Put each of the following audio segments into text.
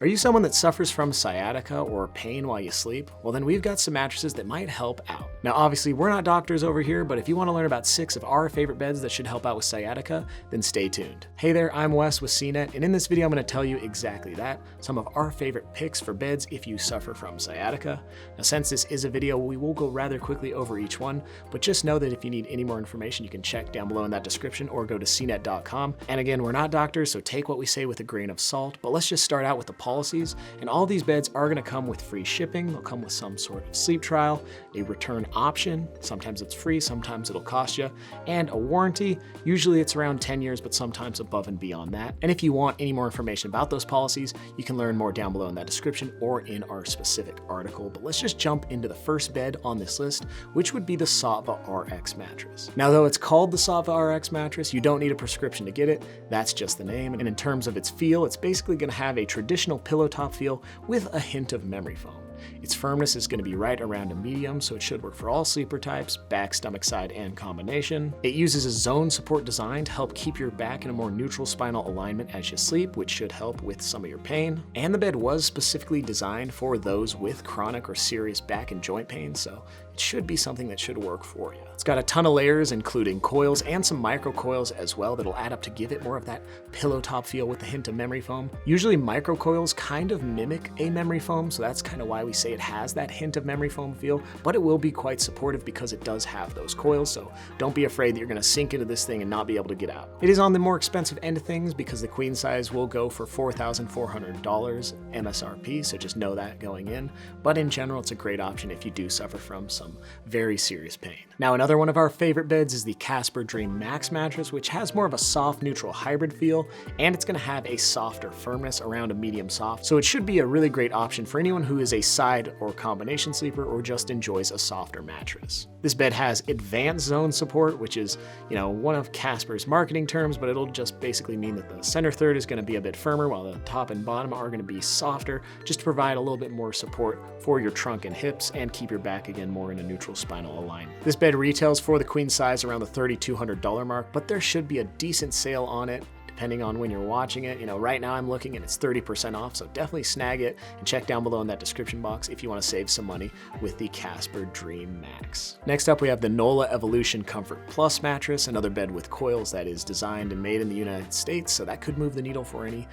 Are you someone that suffers from sciatica or pain while you sleep? Well, then we've got some mattresses that might help out. Now, obviously, we're not doctors over here, but if you want to learn about 6 of our favorite beds that should help out with sciatica, then stay tuned. Hey there, I'm Wes with CNET, and in this video, I'm going to tell you exactly that, some of our favorite picks for beds if you suffer from sciatica. Now, since this is a video, we will go rather quickly over each one, but just know that if you need any more information, you can check down below in that description or go to cnet.com. And again, we're not doctors, so take what we say with a grain of salt, but let's just start out with the policies, and all these beds are going to come with free shipping. They'll come with some sort of sleep trial, a return option, sometimes it's free, sometimes it'll cost you, and a warranty. Usually it's around 10 years, but sometimes above and beyond that. And if you want any more information about those policies, you can learn more down below in that description or in our specific article. But let's just jump into the first bed on this list, which would be the Saatva RX mattress. Now, though it's called the Saatva RX mattress, you don't need a prescription to get it. That's just the name. And in terms of its feel, it's basically going to have a traditional pillow top feel with a hint of memory foam. Its firmness is going to be right around a medium, so it should work for all sleeper types, back, stomach, side, and combination. It uses a zone support design to help keep your back in a more neutral spinal alignment as you sleep, which should help with some of your pain. And the bed was specifically designed for those with chronic or serious back and joint pain, so it should be something that should work for you. It's got a ton of layers, including coils and some micro coils as well that'll add up to give it more of that pillow top feel with a hint of memory foam. Usually micro coils kind of mimic a memory foam, so that's kind of why we say it has that hint of memory foam feel, but it will be quite supportive because it does have those coils, so don't be afraid that you're going to sink into this thing and not be able to get out. It is on the more expensive end of things because the queen size will go for $4,400 MSRP, so just know that going in, but in general it's a great option if you do suffer from some very serious pain. Now, another one of our favorite beds is the Casper Dream Max mattress, which has more of a soft neutral hybrid feel, and it's going to have a softer firmness around a medium soft, so it should be a really great option for anyone who is a side or combination sleeper or just enjoys a softer mattress. This bed has advanced zone support, which is, one of Casper's marketing terms, but it'll just basically mean that the center third is going to be a bit firmer while the top and bottom are going to be softer, just to provide a little bit more support for your trunk and hips and keep your back again more in a neutral spinal alignment. This bed retails for the queen size around the $3,200 mark, but there should be a decent sale on it depending on when you're watching it. Right now I'm looking and it's 30% off, so definitely snag it and check down below in that description box if you want to save some money with the Casper Dream Max. Next up, we have the Nolah Evolution Comfort Plus mattress, another bed with coils that is designed and made in the United States, so that could move the needle for any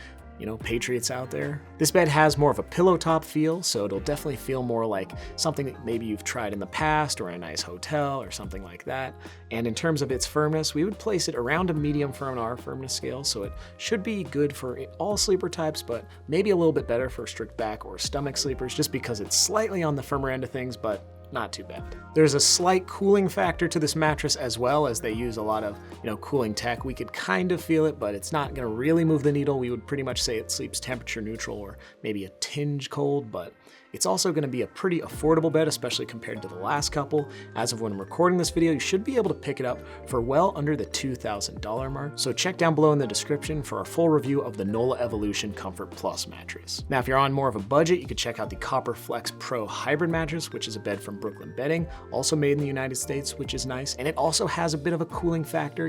patriots out there. This bed has more of a pillow top feel, so it'll definitely feel more like something that maybe you've tried in the past or a nice hotel or something like that. And in terms of its firmness, we would place it around a medium firm on our firmness scale, so it should be good for all sleeper types, but maybe a little bit better for strict back or stomach sleepers, just because it's slightly on the firmer end of things, but not too bad. There's a slight cooling factor to this mattress as well, as they use a lot of, cooling tech. We could kind of feel it, but it's not gonna really move the needle. We would pretty much say it sleeps temperature neutral or maybe a tinge cold, but it's also going to be a pretty affordable bed, especially compared to the last couple. As of when I'm recording this video, you should be able to pick it up for well under the $2,000 mark. So check down below in the description for a full review of the Nolah Evolution Comfort Plus mattress. Now, if you're on more of a budget, you could check out the Copperflex Pro hybrid mattress, which is a bed from Brooklyn Bedding, also made in the United States, which is nice. And it also has a bit of a cooling factor.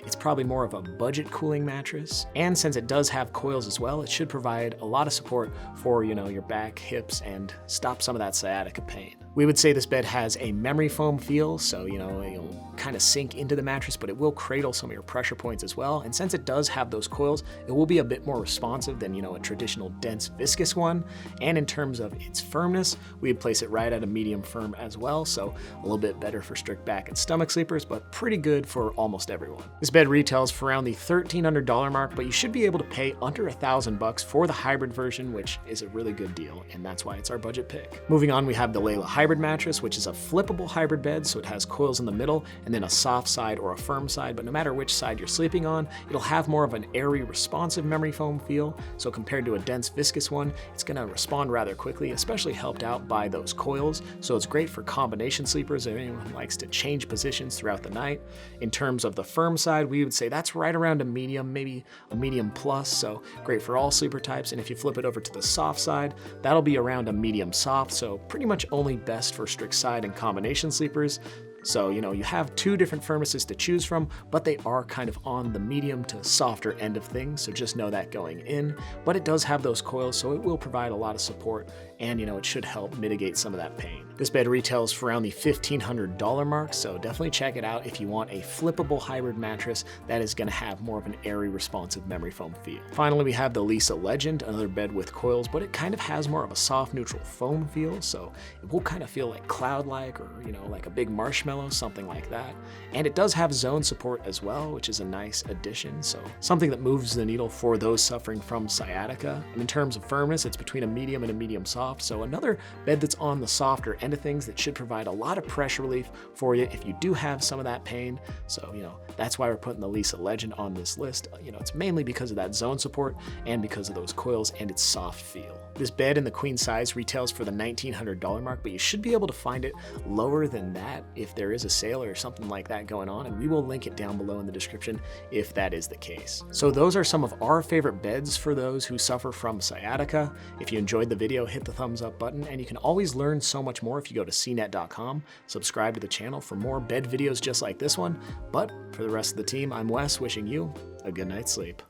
It's probably more of a budget cooling mattress. And since it does have coils as well, it should provide a lot of support for, your back, hips, and stop some of that sciatica pain. We would say this bed has a memory foam feel, so it'll kind of sink into the mattress, but it will cradle some of your pressure points as well. And since it does have those coils, it will be a bit more responsive than a traditional dense viscous one. And in terms of its firmness, we'd place it right at a medium firm as well, so a little bit better for strict back and stomach sleepers, but pretty good for almost everyone. This bed retails for around the $1,300 mark, but you should be able to pay under $1,000 for the hybrid version, which is a really good deal, and that's why it's our budget pick. Moving on, we have the Layla Hybrid mattress, which is a flippable hybrid bed, so it has coils in the middle and then a soft side or a firm side, but no matter which side you're sleeping on, it'll have more of an airy, responsive memory foam feel. So compared to a dense viscous one, it's going to respond rather quickly, especially helped out by those coils. So it's great for combination sleepers or anyone who likes to change positions throughout the night. In terms of the firm side, we would say that's right around a medium, maybe a medium plus, so great for all sleeper types. And if you flip it over to the soft side, that'll be around a medium soft, so pretty much only best for strict side and combination sleepers. So, you have two different firmnesses to choose from, but they are kind of on the medium to softer end of things, so just know that going in. But it does have those coils, so it will provide a lot of support, and it should help mitigate some of that pain. This bed retails for around the $1,500 mark, so definitely check it out if you want a flippable hybrid mattress that is going to have more of an airy, responsive memory foam feel. Finally, we have the Leesa Legend, another bed with coils, but it kind of has more of a soft, neutral foam feel, so it will kind of feel like cloud-like, or like a big marshmallow, something like that. And it does have zone support as well, which is a nice addition, so something that moves the needle for those suffering from sciatica. And in terms of firmness, it's between a medium and a medium soft, so another bed that's on the softer end of things that should provide a lot of pressure relief for you if you do have some of that pain. So, that's why we're putting the Leesa Legend on this list. It's mainly because of that zone support and because of those coils and its soft feel. This bed in the queen size retails for the $1,900 mark, but you should be able to find it lower than that if there is a sale or something like that going on, and we will link it down below in the description if that is the case. So those are some of our favorite beds for those who suffer from sciatica. If you enjoyed the video, hit the thumbs up button, and you can always learn so much more if you go to cnet.com, subscribe to the channel for more bed videos just like this one. But for the rest of the team, I'm Wes, wishing you a good night's sleep.